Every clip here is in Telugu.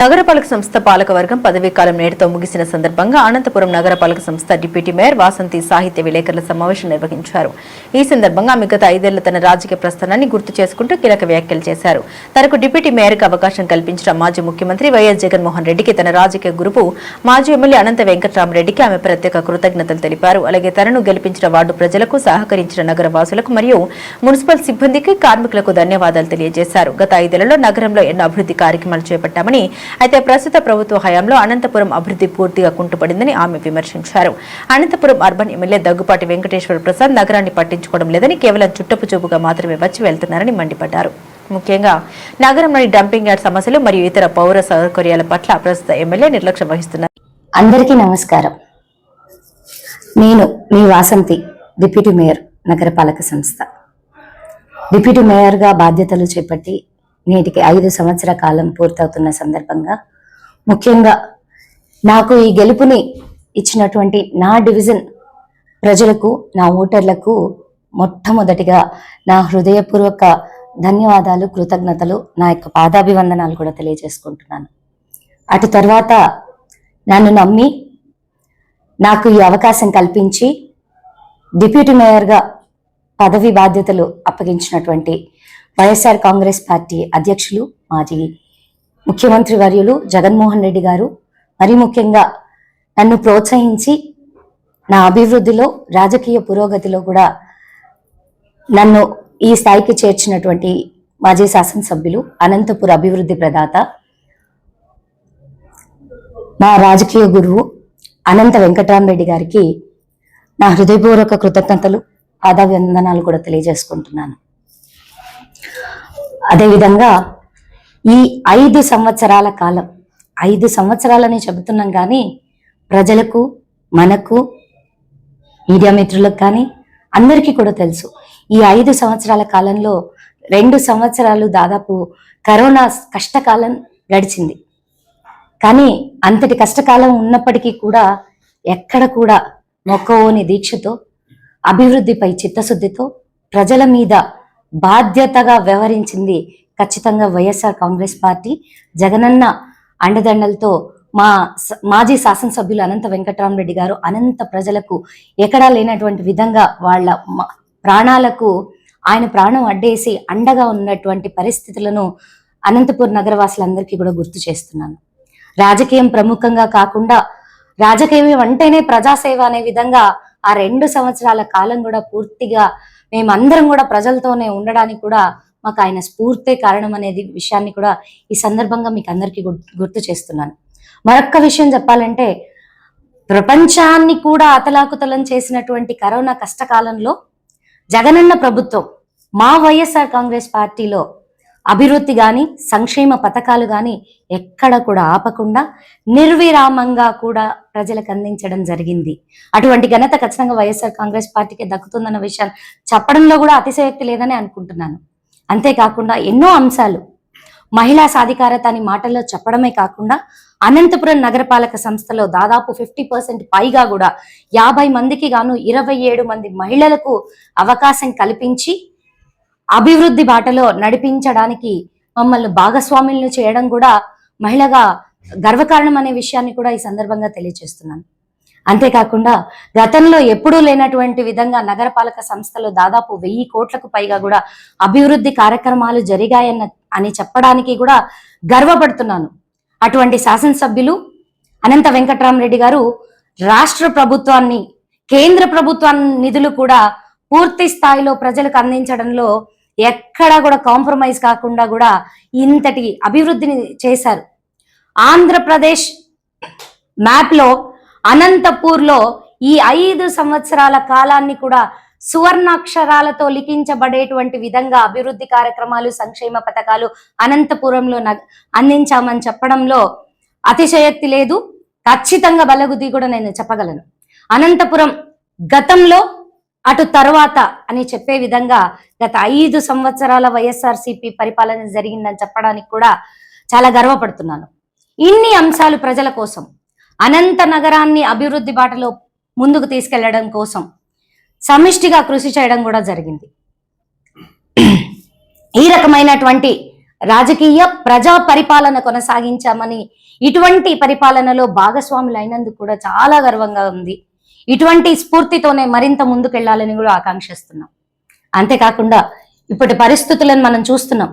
నగరపాలక సంస్థ పాలకవర్గం పదవీకాలం నేటితో ముగిసిన సందర్భంగా అనంతపురం నగరపాలక సంస్థ డిప్యూటీ మేయర్ వాసంతి సాహిత్య విలేకరుల సమావేశం నిర్వహించారు. ఈ సందర్భంగా గత 5 ఏళ్ల తన రాజకీయ ప్రస్థానాన్ని గుర్తు చేసుకుంటూ కీలక వ్యాఖ్యలు చేశారు. తనకు డిప్యూటీ మేయర్కు అవకాశం కల్పించిన మాజీ ముఖ్యమంత్రి వైఎస్ జగన్మోహన్ రెడ్డికి, తన రాజకీయ గురువు మాజీ ఎమ్మెల్యే అనంత వెంకట్రామరెడ్డికి ఆమె ప్రత్యేక కృతజ్ఞతలు తెలిపారు. అలాగే తనను గెలిపించిన వార్డు ప్రజలకు, సహకరించిన నగర వాసులకు మరియు మున్సిపల్ సిబ్బందికి, కార్మికులకు ధన్యవాదాలు తెలియజేశారు. గత 5 ఏళ్లలో నగరంలో ఎన్నో అభివృద్ధి కార్యక్రమాలు చేపట్టామని, అయితే ప్రస్తుత ప్రభుత్వ హయాంలో అనంతపురం అభివృద్ధి పూర్తిగా కుంటుపడిందని ఆమె విమర్శించారు. అనంతపురం అర్బన్ ఎమ్మెల్యే దగ్గుపాటి వెంకటేశ్వర ప్రసాద్ నగరాన్ని పట్టించుకోవడం లేదని, కేవలం చుట్టపు చూపుగా మాత్రమే వచ్చి వెళ్తున్నారని మండిపడ్డారు. ముఖ్యంగా నగరంలోని డంపింగ్ యార్డ్ సమస్యలు మరియు ఇతర పౌర సౌకర్యాల పట్ల ప్రస్తుత ఎమ్మెల్యే నిర్లక్ష్యం వహిస్తున్నారు. అందరికీ నమస్కారం. నేను మీ వాసంతి, డిప్యూటీ మేయర్, నగరపాలక సంస్థ. డిప్యూటీ మేయర్గా బాధ్యతలు చేపట్టి నేటికి 5 సంవత్సరాల కాలం పూర్తవుతున్న సందర్భంగా ముఖ్యంగా నాకు ఈ గెలుపుని ఇచ్చినటువంటి నా డివిజన్ ప్రజలకు, నా ఓటర్లకు మొట్టమొదటిగా నా హృదయపూర్వక ధన్యవాదాలు, కృతజ్ఞతలు, నా యొక్క పాదాభివందనాలు కూడా తెలియజేసుకుంటున్నాను. అటు తర్వాత నన్ను నమ్మి నాకు ఈ అవకాశం కల్పించి డిప్యూటీ మేయర్గా పదవి బాధ్యతలు అప్పగించినటువంటి వైఎస్ఆర్ కాంగ్రెస్ పార్టీ అధ్యక్షులు, మాజీ ముఖ్యమంత్రి వర్యులు జగన్మోహన్ రెడ్డి గారు, మరి ముఖ్యంగా నన్ను ప్రోత్సహించి నా అభివృద్ధిలో, రాజకీయ పురోగతిలో కూడా నన్ను ఈ స్థాయికి చేర్చినటువంటి మాజీ శాసనసభ్యులు, అనంతపురం అభివృద్ధి ప్రదాత, మా రాజకీయ గురువు అనంత వెంకట్రామరెడ్డి గారికి నా హృదయపూర్వక కృతజ్ఞతలు, పాదాభివందనాలు కూడా తెలియజేసుకుంటున్నాను. అదేవిధంగా ఈ 5 సంవత్సరాల కాలం, 5 సంవత్సరాలని చెబుతున్నాం కానీ ప్రజలకు, మనకు, మీడియా మిత్రులకు కానీ అందరికీ కూడా తెలుసు, ఈ 5 సంవత్సరాల కాలంలో 2 సంవత్సరాలు దాదాపు కరోనా కష్టకాలం గడిచింది. కానీ అంతటి కష్టకాలం ఉన్నప్పటికీ కూడా ఎక్కడ కూడా మొక్కవోని దీక్షతో, అభివృద్ధిపై చిత్తశుద్ధితో, ప్రజల మీద బాధ్యతగా వ్యవహరించింది ఖచ్చితంగా వైఎస్ఆర్ కాంగ్రెస్ పార్టీ. జగనన్న అండదండలతో మా మాజీ శాసనసభ్యులు అనంత వెంకట్రామరెడ్డి గారు అనంత ప్రజలకు ఎక్కడా లేనటువంటి విధంగా వాళ్ళ ప్రాణాలకు ఆయన ప్రాణం అడ్డేసి అండగా ఉన్నటువంటి పరిస్థితులను అనంతపురం నగరవాసులందరికీ కూడా గుర్తు చేస్తున్నాను. రాజకీయం ప్రముఖంగా కాకుండా రాజకీయం అంటేనే ప్రజాసేవ అనే విధంగా ఆ 2 సంవత్సరాల కాలం కూడా పూర్తిగా మేమందరం కూడా ప్రజలతోనే ఉండడానికి కూడా మాకు ఆయన స్ఫూర్తే కారణం అనేది విషయాన్ని కూడా ఈ సందర్భంగా మీకు అందరికీ గుర్తు చేస్తున్నాను. మరొక్క విషయం చెప్పాలంటే, ప్రపంచాన్ని కూడా అతలాకుతలం చేసినటువంటి కరోనా కష్టకాలంలో జగనన్న ప్రభుత్వం, మా వైఎస్ఆర్ కాంగ్రెస్ పార్టీలో అభివృద్ధి కానీ, సంక్షేమ పథకాలు కానీ ఎక్కడ కూడా ఆపకుండా నిర్విరామంగా కూడా ప్రజలకు అందించడం జరిగింది. అటువంటి ఘనత ఖచ్చితంగా వైఎస్ఆర్ కాంగ్రెస్ పార్టీకి దక్కుతుందన్న విషయాన్ని చెప్పడంలో కూడా అతిశయోక్తి లేదని అనుకుంటున్నాను. అంతేకాకుండా ఎన్నో అంశాలు, మహిళా సాధికారత అని మాటల్లో చెప్పడమే కాకుండా అనంతపురం నగరపాలక సంస్థలో దాదాపు 50% పైగా కూడా 50 మందికి గాను 27 మంది మహిళలకు అవకాశం కల్పించి అభివృద్ధి బాటలో నడిపించడానికి మమ్మల్ని భాగస్వాములను చేయడం కూడా మహిళగా గర్వకారణం అనే విషయాన్ని కూడా ఈ సందర్భంగా తెలియజేస్తున్నాను. అంతేకాకుండా గతంలో ఎప్పుడూ లేనటువంటి విధంగా నగరపాలక సంస్థలో దాదాపు 1000 కోట్లకు పైగా కూడా అభివృద్ధి కార్యక్రమాలు జరిగాయని చెప్పడానికి కూడా గర్వపడుతున్నాను. అటువంటి శాసనసభ్యులు అనంత వెంకట్రామరెడ్డి గారు రాష్ట్ర ప్రభుత్వాన్ని, కేంద్ర ప్రభుత్వాన్ని నిధులు కూడా పూర్తి స్థాయిలో ప్రజలకు అందించడంలో ఎక్కడా కూడా కాంప్రమైజ్ కాకుండా కూడా ఇంతటి అభివృద్ధిని చేశారు. ఆంధ్రప్రదేశ్ మ్యాప్లో అనంతపూర్లో ఈ 5 సంవత్సరాల కాలాన్ని కూడా సువర్ణాక్షరాలతో లిఖించబడేటువంటి విధంగా అభివృద్ధి కార్యక్రమాలు, సంక్షేమ పథకాలు అనంతపురంలో అందించామని చెప్పడంలో అతిశయోక్తి లేదు. ఖచ్చితంగా బలగుద్ది కూడా నేను చెప్పగలను. అనంతపురం గతంలో, అటు తర్వాత అని చెప్పే విధంగా గత 5 సంవత్సరాల వైఎస్ఆర్సీపీ పరిపాలన జరిగిందని చెప్పడానికి కూడా చాలా గర్వపడుతున్నాను. ఇన్ని అంశాలు ప్రజల కోసం, అనంత నగరాన్ని అభివృద్ధి బాటలో ముందుకు తీసుకెళ్లడం కోసం సమిష్టిగా కృషి చేయడం కూడా జరిగింది. ఈ రకమైనటువంటి రాజకీయ ప్రజా పరిపాలన కొనసాగించామని, ఇటువంటి పరిపాలనలో భాగస్వాములు అయినందుకు కూడా చాలా గర్వంగా ఉంది. ఇటువంటి స్ఫూర్తితోనే మరింత ముందుకెళ్లాలని కూడా ఆకాంక్షిస్తున్నాం. అంతేకాకుండా ఇప్పటి పరిస్థితులను మనం చూస్తున్నాం.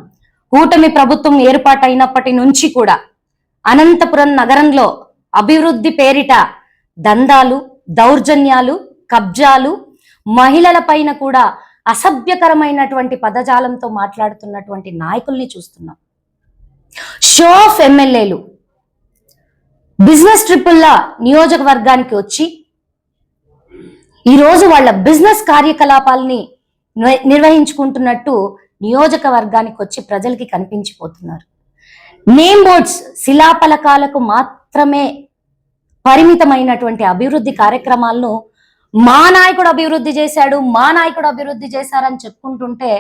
కూటమి ప్రభుత్వం ఏర్పాటైనప్పటి నుంచి కూడా అనంతపురం నగరంలో అభివృద్ధి పేరిట దందాలు, దౌర్జన్యాలు, కబ్జాలు, మహిళల పైన కూడా అసభ్యకరమైనటువంటి పదజాలంతో మాట్లాడుతున్నటువంటి నాయకుల్ని చూస్తున్నాం. షో ఆఫ్ ఎమ్మెల్యేలు బిజినెస్ ట్రిప్పుల్లా నియోజకవర్గానికి వచ్చి ఈరోజు వాళ్ళ బిజినెస్ కార్యకలాపాలని నిర్వహించుకుంటున్నట్టు నియోజకవర్గానికి వచ్చి ప్రజలకి కనిపించిపోతున్నారు. నేమ్ బోర్డ్స్, శిలాఫలకాలకు మాత్రమే పరిమితమైనటువంటి అభివృద్ధి కార్యక్రమాలను మా నాయకుడు అభివృద్ధి చేశాడు, మా నాయకుడు అభివృద్ధి చేశారని చెప్పుకుంటుంటే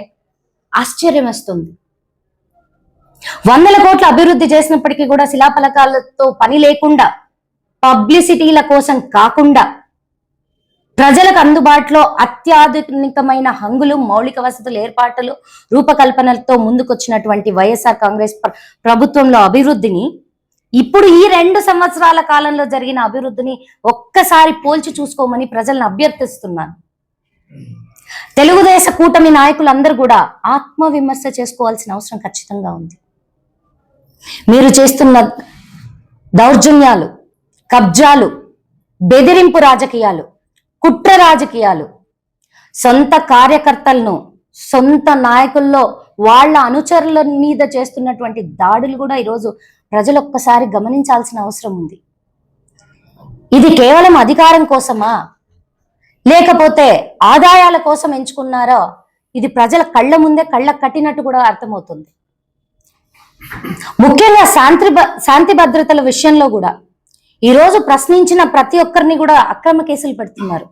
ఆశ్చర్యం వస్తుంది. 100 కోట్ల అభివృద్ధి చేసినప్పటికీ కూడా శిలాఫలకాలతో పని లేకుండా, పబ్లిసిటీల కోసం కాకుండా, ప్రజలకు అందుబాటులో అత్యాధునికమైన హంగులు, మౌలిక వసతుల ఏర్పాట్లు, రూపకల్పనలతో ముందుకొచ్చినటువంటి వైఎస్ఆర్ కాంగ్రెస్ ప్రభుత్వంలో అభివృద్ధిని, ఇప్పుడు ఈ 2 సంవత్సరాల కాలంలో జరిగిన అభివృద్ధిని ఒక్కసారి పోల్చి చూసుకోమని ప్రజలను అభ్యర్థిస్తున్నాను. తెలుగుదేశ కూటమి నాయకులందరూ కూడా ఆత్మవిమర్శ చేసుకోవాల్సిన అవసరం ఖచ్చితంగా ఉంది. మీరు చేస్తున్న దౌర్జన్యాలు, కబ్జాలు, బెదిరింపు రాజకీయాలు, కుట్ర రాజకీయాలు, సొంత కార్యకర్తలను, సొంత నాయకుల్లో వాళ్ళ అనుచరుల మీద చేస్తున్నటువంటి దాడులు కూడా ఈరోజు ప్రజలు ఒక్కసారి గమనించాల్సిన అవసరం ఉంది. ఇది కేవలం అధికారం కోసమా, లేకపోతే ఆదాయాల కోసం ఎంచుకున్నారో ఇది ప్రజల కళ్ళ ముందే కళ్ళ కట్టినట్టు కూడా అర్థమవుతుంది. ముఖ్యంగా శాంతి భద్రతల విషయంలో కూడా ఈరోజు ప్రశ్నించిన ప్రతి ఒక్కరిని కూడా అక్రమ కేసులు పెడుతున్నారు.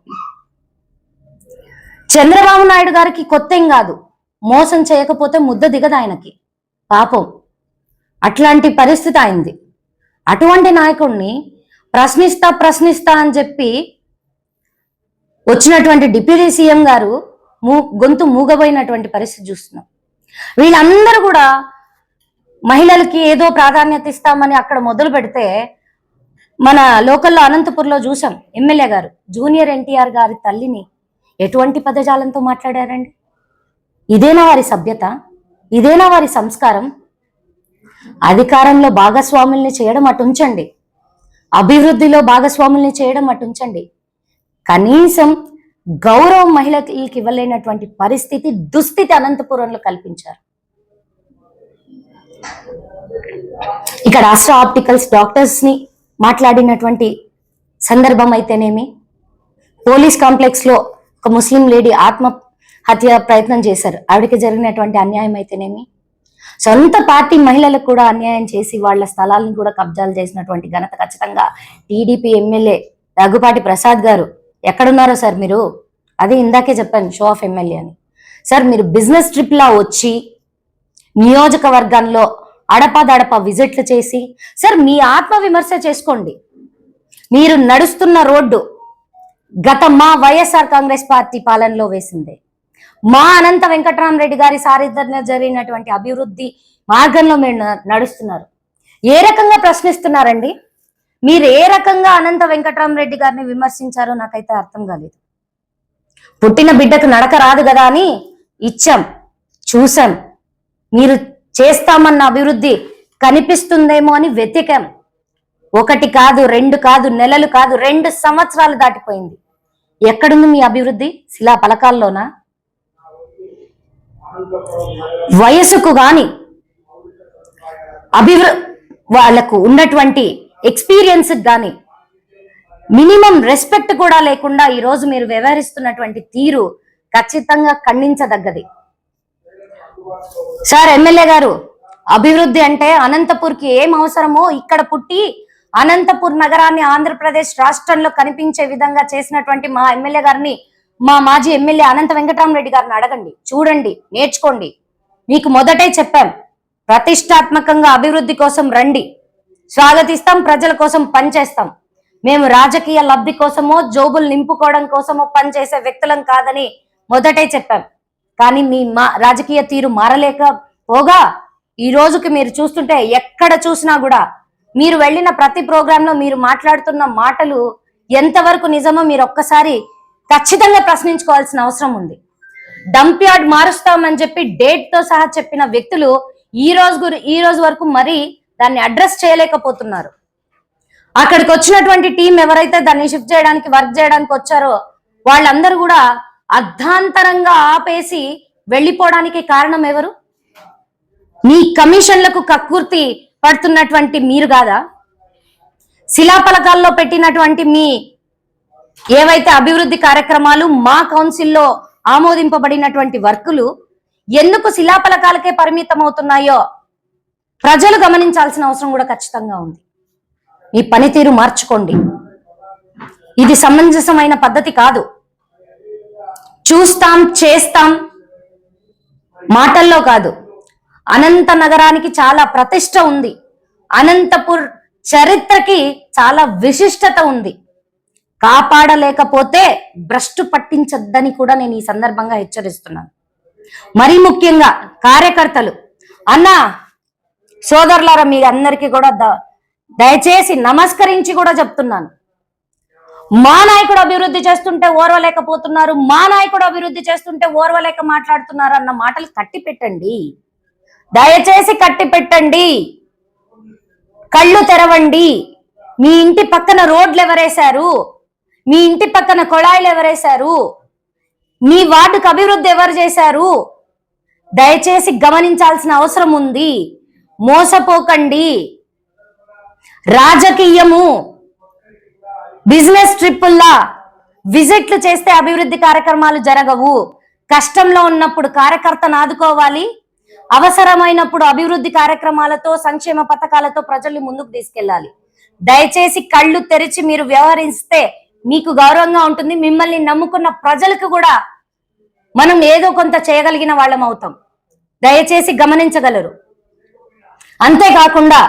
చంద్రబాబు నాయుడు గారికి కొత్త ఏం కాదు, మోసం చేయకపోతే ముద్ద దిగదు ఆయనకి, పాపం అట్లాంటి పరిస్థితి అయింది. అటువంటి నాయకుడిని ప్రశ్నిస్తా అని చెప్పి వచ్చినటువంటి డిప్యూటీ సీఎం గారు గొంతు మూగబోయినటువంటి పరిస్థితి చూస్తున్నాం. వీళ్ళందరూ కూడా మహిళలకి ఏదో ప్రాధాన్యత ఇస్తామని అక్కడ మొదలు పెడితే, మన లోకల్లో అనంతపూర్లో చూసాం ఎమ్మెల్యే గారు జూనియర్ ఎన్టీఆర్ గారి తల్లిని ఎటువంటి పదజాలంతో మాట్లాడారండి. ఇదేనా వారి సభ్యత? ఇదేనా వారి సంస్కారం? అధికారంలో భాగస్వాముల్ని చేయడం అటుంచండి, అభివృద్ధిలో భాగస్వాముల్ని చేయడం అటుంచండి, కనీసం గౌరవం మహిళలకి ఇవ్వలేనటువంటి పరిస్థితి, దుస్థితి అనంతపురంలో కల్పించారు. ఇక్కడ ఆస్ట్రా ఆప్టికల్స్ డాక్టర్స్ ని మాట్లాడినటువంటి సందర్భం అయితేనేమి, పోలీస్ కాంప్లెక్స్ లో ఒక ముస్లిం లేడీ ఆత్మహత్య ప్రయత్నం చేశారు, ఆవిడకి జరిగినటువంటి అన్యాయం అయితేనేమి, సొంత పార్టీ మహిళలకు కూడా అన్యాయం చేసి వాళ్ళ స్థలాలను కూడా కబ్జాలు చేసినటువంటి ఘనత ఖచ్చితంగా టీడీపీ ఎమ్మెల్యే దగ్గుపాటి ప్రసాద్ గారు. ఎక్కడున్నారో సార్ మీరు? అదే ఇందాకే చెప్పాను, షో ఆఫ్ ఎమ్మెల్యే అని. సార్ మీరు బిజినెస్ ట్రిప్ లా వచ్చి నియోజకవర్గంలో అడపదడప విజిట్లు చేసి, సార్ మీ ఆత్మవిమర్శ చేసుకోండి. మీరు నడుస్తున్న రోడ్డు గత మా వైఎస్ఆర్ కాంగ్రెస్ పార్టీ పాలనలో వేసిందే, మా అనంత వెంకటరామరెడ్డి గారి సారథ్యంలో జరిగినటువంటి అభివృద్ధి మార్గంలో మీరు నడుస్తున్నారు. ఏ రకంగా ప్రశ్నిస్తున్నారండి? మీరు ఏ రకంగా అనంత వెంకటరామరెడ్డి గారిని విమర్శించారో నాకైతే అర్థం కాలేదు. పుట్టిన బిడ్డకు నడక రాదు కదా అని ఇచ్చాం, చూసాం. మీరు చేస్తామన్న అభివృద్ధి కనిపిస్తుందేమో అని వెతికాం. 1 కాదు, 2 కాదు, నెలలు కాదు, 2 సంవత్సరాలు దాటిపోయింది. ఎక్కడుంది మీ అభివృద్ధి? శిలా పలకాల్లోనా? వయసుకు గాని వాళ్లకు ఉన్నటువంటి ఎక్స్పీరియన్స్ గాని మినిమం రెస్పెక్ట్ కూడా లేకుండా ఈరోజు మీరు వ్యవహరిస్తున్నటువంటి తీరు ఖచ్చితంగా ఖండించదగ్గది. సార్ ఎమ్మెల్యే గారు, అభివృద్ధి అంటే అనంతపూర్కి ఏం అవసరమో ఇక్కడ పుట్టి అనంతపూర్ నగరాన్ని ఆంధ్రప్రదేశ్ రాష్ట్రంలో కనిపించే విధంగా చేసినటువంటి మా ఎమ్మెల్యే గారిని, మా మాజీ ఎమ్మెల్యే అనంత వెంకటరామరెడ్డి గారిని అడగండి, చూడండి, నేర్చుకోండి. మీకు మొదటే చెప్పాం, ప్రతిష్టాత్మకంగా అభివృద్ధి కోసం రండి, స్వాగతిస్తాం, ప్రజల కోసం పనిచేస్తాం. మేము రాజకీయ లబ్ధి కోసమో జోబులు నింపుకోవడం కోసమో పనిచేసే వ్యక్తులం కాదని మొదటే చెప్పాం. కానీ మీ రాజకీయ తీరు మారలేకపోగా ఈ రోజుకి మీరు చూస్తుంటే ఎక్కడ చూసినా కూడా మీరు వెళ్ళిన ప్రతి ప్రోగ్రాంలో మీరు మాట్లాడుతున్న మాటలు ఎంతవరకు నిజమో మీరు ఒక్కసారి ఖచ్చితంగా ప్రశ్నించుకోవాల్సిన అవసరం ఉంది. డంప్ యార్డ్ మారుస్తామని చెప్పి డేట్ తో సహా చెప్పిన వ్యక్తులు ఈ రోజు వరకు మరి దాన్ని అడ్రస్ చేయలేకపోతున్నారు. అక్కడికి వచ్చినటువంటి టీం ఎవరైతే దాన్ని షిఫ్ట్ చేయడానికి వర్క్ చేయడానికి వచ్చారో వాళ్ళందరూ కూడా అర్ధాంతరంగా ఆపేసి వెళ్ళిపోవడానికి కారణం ఎవరు? మీ కమిషన్లకు కక్కుర్తి పడుతున్నటువంటి మీరు కాదా? శిలాఫలకాల్లో పెట్టినటువంటి మీ ఏవైతే అభివృద్ధి కార్యక్రమాలు మా కౌన్సిల్లో ఆమోదింపబడినటువంటి వర్కులు ఎందుకు శిలాఫలకాలకే పరిమితం అవుతున్నాయో ప్రజలు గమనించాల్సిన అవసరం కూడా ఖచ్చితంగా ఉంది. మీ పనితీరు మార్చుకోండి. ఇది సమంజసమైన పద్ధతి కాదు. చూస్తాం చేస్తాం మాటల్లో కాదు. అనంత నగరానికి చాలా ప్రతిష్ట ఉంది. అనంతపూర్ చరిత్రకి చాలా విశిష్టత ఉంది. కాపాడలేకపోతే భ్రష్టు పట్టించద్దని కూడా నేను ఈ సందర్భంగా హెచ్చరిస్తున్నాను. మరీ ముఖ్యంగా కార్యకర్తలు, అన్నా సోదరులారా, మీ అందరికీ కూడా దయచేసి నమస్కరించి కూడా చెప్తున్నాను. మా నాయకుడు అభివృద్ధి చేస్తుంటే ఓర్వలేకపోతున్నారు, మా నాయకుడు అభివృద్ధి చేస్తుంటే ఓర్వలేక మాట్లాడుతున్నారు అన్న మాటలు కట్టి పెట్టండి. దయచేసి కట్టి పెట్టండి. కళ్ళు తెరవండి. మీ ఇంటి పక్కన రోడ్లు ఎవరేశారు? మీ ఇంటి పక్కన కొళాయిలు ఎవరేశారు? మీ వార్డుకు అభివృద్ధి ఎవరు చేశారు? దయచేసి గమనించాల్సిన అవసరం ఉంది. మోసపోకండి. రాజకీయము బిజినెస్ ట్రిప్పుల్లా విజిట్లు చేస్తే అభివృద్ధి కార్యక్రమాలు జరగవు. కష్టంలో ఉన్నప్పుడు కార్యకర్తను ఆదుకోవాలి. అవసరమైనప్పుడు అభివృద్ధి కార్యక్రమాలతో సంక్షేమ పథకాలతో ప్రజల్ని ముందుకు తీసుకెళ్లాలి. దయచేసి కళ్ళు తెరిచి మీరు వ్యవహరిస్తే మీకు గౌరవంగా ఉంటుంది. మిమ్మల్ని నమ్ముకున్న ప్రజలకు కూడా మనం ఏదో కొంత చేయగలిగిన వాళ్ళం అవుతాం. దయచేసి గమనించగలరు. అంతేకాకుండా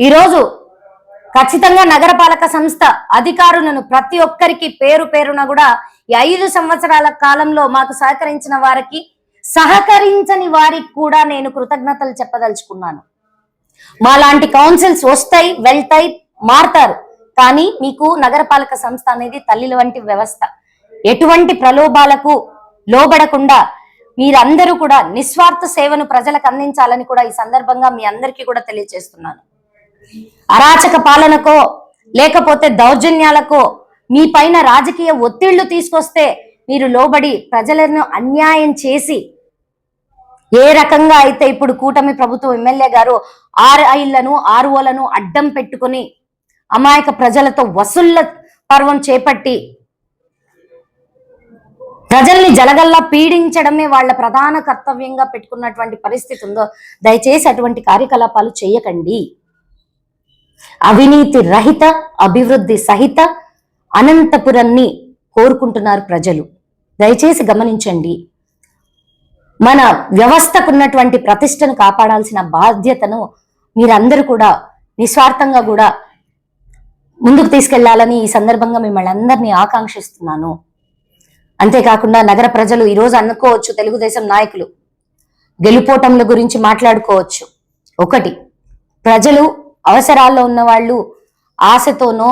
ఈరోజు ఖచ్చితంగా నగరపాలక సంస్థ అధికారులను ప్రతి ఒక్కరికి పేరు పేరున కూడా ఈ 5 సంవత్సరాల కాలంలో మాకు సహకరించిన వారికి, సహకరించని వారికి కూడా నేను కృతజ్ఞతలు చెప్పదలుచుకున్నాను. మాలాంటి కౌన్సిల్స్ వస్తాయి, వెళ్తాయి, మారతారు. కానీ మీకు నగరపాలక సంస్థ అనేది తల్లిల వంటి వ్యవస్థ. ఎటువంటి ప్రలోభాలకు లోబడకుండా మీరందరూ కూడా నిస్వార్థ సేవను ప్రజలకు అందించాలని కూడా ఈ సందర్భంగా మీ అందరికీ కూడా తెలియజేస్తున్నాను. అరాచక పాలనకో లేకపోతే దౌర్జన్యాలకో మీ పైన రాజకీయ ఒత్తిళ్లు తీసుకొస్తే మీరు లోబడి ప్రజలను అన్యాయం చేసి, ఏ రకంగా అయితే ఇప్పుడు కూటమి ప్రభుత్వం ఎమ్మెల్యే గారు ఆర్ఐలను ఆర్ఓలను అడ్డం పెట్టుకుని అమాయక ప్రజలతో వసూళ్ల పర్వం చేపట్టి ప్రజల్ని జలగల్లా పీడించడమే వాళ్ళ ప్రధాన కర్తవ్యంగా పెట్టుకున్నటువంటి పరిస్థితి ఉందో, దయచేసి అటువంటి కార్యకలాపాలు చేయకండి. అవినీతి రహిత, అభివృద్ధి సహిత అనంతపురాన్ని కోరుకుంటున్నారు ప్రజలు. దయచేసి గమనించండి. మన వ్యవస్థకున్నటువంటి ప్రతిష్టను కాపాడాల్సిన బాధ్యతను మీరందరూ కూడా నిస్వార్థంగా కూడా ముందుకు తీసుకెళ్లాలని ఈ సందర్భంగా మిమ్మల్ని అందరినీ ఆకాంక్షిస్తున్నాను. అంతేకాకుండా నగర ప్రజలు ఈరోజు అనుకోవచ్చు, తెలుగుదేశం నాయకులు గెలుపోటముల గురించి మాట్లాడుకోవచ్చు. ఒకటి, ప్రజలు అవసరాల్లో ఉన్న వాళ్ళు ఆశతోనో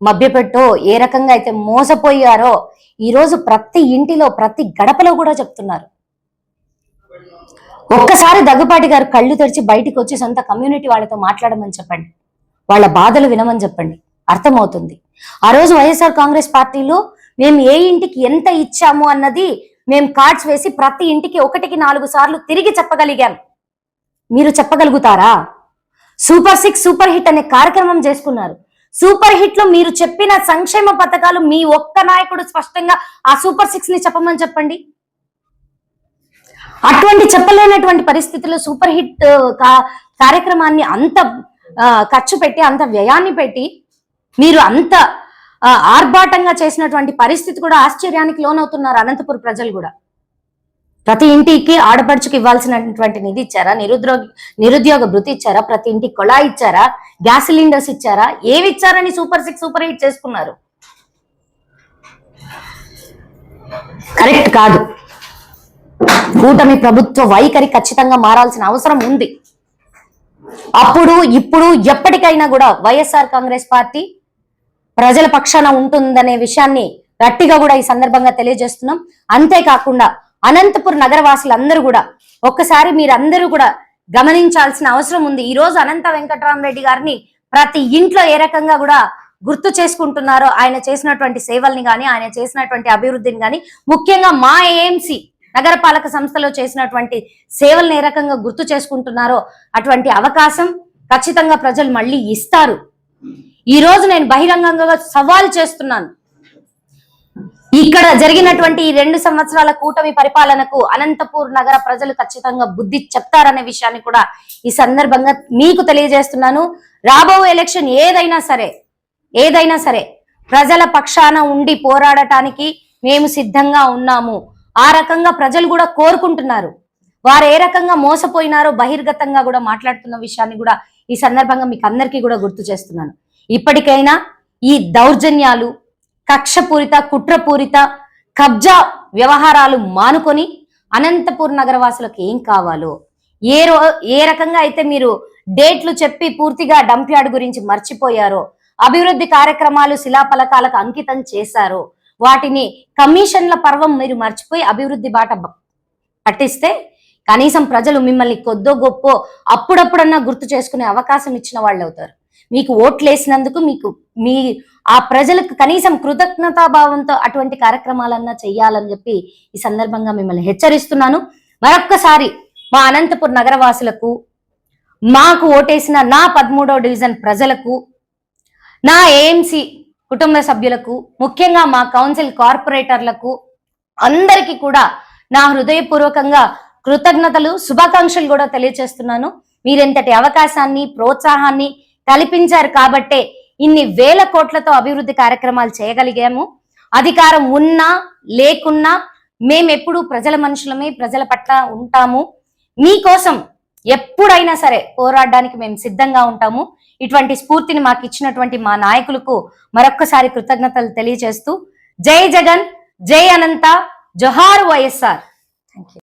మభ్యపెట్టో ఏ రకంగా అయితే మోసపోయారో ఈరోజు ప్రతి ఇంటిలో ప్రతి గడపలో కూడా చెప్తున్నారు. ఒక్కసారి దగ్గుపాటి గారు కళ్ళు తెరిచి బయటికి వచ్చి సొంత కమ్యూనిటీ వాళ్ళతో మాట్లాడమని చెప్పండి, వాళ్ళ బాధలు వినమని చెప్పండి, అర్థమవుతుంది. ఆ రోజు వైఎస్ఆర్ కాంగ్రెస్ పార్టీలో మేము ఏ ఇంటికి ఎంత ఇచ్చాము అన్నది మేము కార్డ్స్ వేసి ప్రతి ఇంటికి 1కి 4 సార్లు తిరిగి చెప్పగలిగాం. మీరు చెప్పగలుగుతారా? సూపర్ 6 సూపర్ హిట్ అనే కార్యక్రమం చేసుకున్నారు. సూపర్ హిట్ లో మీరు చెప్పిన సంక్షేమ పథకాలు మీ ఒక్క నాయకుడు స్పష్టంగా ఆ సూపర్ 6 ని చెప్పమని చెప్పండి. అటువంటి చెప్పలేనటువంటి పరిస్థితుల్లో సూపర్ హిట్ కార్యక్రమాన్ని అంత ఖర్చు పెట్టి, అంత వ్యయాన్ని పెట్టి మీరు అంత ఆర్భాటంగా చేసినటువంటి పరిస్థితి కూడా ఆశ్చర్యానికి లోనవుతున్నారు అనంతపురం ప్రజలు కూడా. ప్రతి ఇంటికి ఆడపడుచుకు ఇవ్వాల్సినటువంటి నిధి ఇచ్చారా? నిరుద్యోగ భృతి ఇచ్చారా? ప్రతి ఇంటికి కొళాయి ఇచ్చారా? గ్యాస్ సిలిండర్స్ ఇచ్చారా? ఏవి ఇచ్చారని సూపర్ 6 సూపర్ హిట్ చేసుకున్నారు? కరెక్ట్ కాదు. కూటమి ప్రభుత్వ వైఖరి ఖచ్చితంగా మారాల్సిన అవసరం ఉంది. అప్పుడు ఇప్పుడు ఎప్పటికైనా కూడా వైఎస్ఆర్ కాంగ్రెస్ పార్టీ ప్రజల పక్షాన ఉంటుందనే విషయాన్ని గట్టిగా కూడా ఈ సందర్భంగా తెలియజేస్తున్నాం. అంతేకాకుండా అనంతపురం నగరవాసులందరూ కూడా ఒక్కసారి మీరందరూ కూడా గమనించాల్సిన అవసరం ఉంది. ఈ రోజు అనంత వెంకటరామరెడ్డి గారిని ప్రతి ఇంట్లో ఏ రకంగా కూడా గుర్తు చేసుకుంటున్నారో, ఆయన చేసినటువంటి సేవల్ని కానీ, ఆయన చేసినటువంటి అభివృద్ధిని కానీ, ముఖ్యంగా మా ఏఎంసీ నగరపాలక సంస్థలో చేసినటువంటి సేవలను ఏ రకంగా గుర్తు చేసుకుంటున్నారో అటువంటి అవకాశం ఖచ్చితంగా ప్రజలు మళ్ళీ ఇస్తారు. ఈ రోజు నేను బహిరంగంగా సవాల్ చేస్తున్నాను, ఇక్కడ జరిగినటువంటి ఈ 2 సంవత్సరాల కూటమి పరిపాలనకు అనంతపూర్ నగర ప్రజలు ఖచ్చితంగా బుద్ధి చెప్తారనే విషయాన్ని కూడా ఈ సందర్భంగా మీకు తెలియజేస్తున్నాను. రాబో ఎలక్షన్ ఏదైనా సరే ప్రజల పక్షాన ఉండి పోరాడటానికి మేము సిద్ధంగా ఉన్నాము. ఆ రకంగా ప్రజలు కూడా కోరుకుంటున్నారు. వారు ఏ రకంగా మోసపోయినారో బహిర్గతంగా కూడా మాట్లాడుతున్న విషయాన్ని కూడా ఈ సందర్భంగా మీకు అందరికీ కూడా గుర్తు చేస్తున్నాను. ఇప్పటికైనా ఈ దౌర్జన్యాలు, కక్షపూరిత, కుట్రపూరిత, కబ్జా వ్యవహారాలు మానుకొని అనంతపూర్ నగరవాసులకు ఏం కావాలో, ఏ రకంగా అయితే మీరు డేట్లు చెప్పి పూర్తిగా డంప్ యార్డ్ గురించి మర్చిపోయారో, అభివృద్ధి కార్యక్రమాలు శిలాఫలకాలకు అంకితం చేశారో, వాటిని కమిషన్ల పర్వం మీరు మర్చిపోయి అభివృద్ధి బాట పట్టిస్తే కనీసం ప్రజలు మిమ్మల్ని కొద్దో గొప్పో అప్పుడప్పుడన్నా గుర్తు చేసుకునే అవకాశం ఇచ్చిన వాళ్ళు అవుతారు. మీకు ఓట్లు వేసినందుకు మీ ఆ ప్రజలకు కనీసం కృతజ్ఞతాభావంతో అటువంటి కార్యక్రమాలన్నా చెయ్యాలని చెప్పి ఈ సందర్భంగా మిమ్మల్ని హెచ్చరిస్తున్నాను. మరొక్కసారి మా అనంతపురం నగరవాసులకు, మాకు ఓటేసిన నా 13వ డివిజన్ ప్రజలకు, నా ఏఎంసీ కుటుంబ సభ్యులకు, ముఖ్యంగా మా కౌన్సిల్ కార్పొరేటర్లకు అందరికీ కూడా నా హృదయపూర్వకంగా కృతజ్ఞతలు, శుభాకాంక్షలు కూడా తెలియజేస్తున్నాను. మీరెంతటి అవకాశాన్ని, ప్రోత్సాహాన్ని కల్పించారు కాబట్టే ఇన్ని వేల కోట్లతో అభివృద్ధి కార్యక్రమాలు చేయగలిగాము. అధికారం ఉన్నా లేకున్నా మేమెప్పుడు ప్రజల మనుషులమే, ప్రజల పట్ల ఉంటాము. మీకోసం ఎప్పుడైనా సరే పోరాడడానికి మేము సిద్ధంగా ఉంటాము. ఇటువంటి స్ఫూర్తిని మాకు ఇచ్చినటువంటి మా నాయకులకు మరొక్కసారి కృతజ్ఞతలు తెలియజేస్తూ, జై జగన్, జై అనంత, జోహార్ వైఎస్ఆర్. Thank you.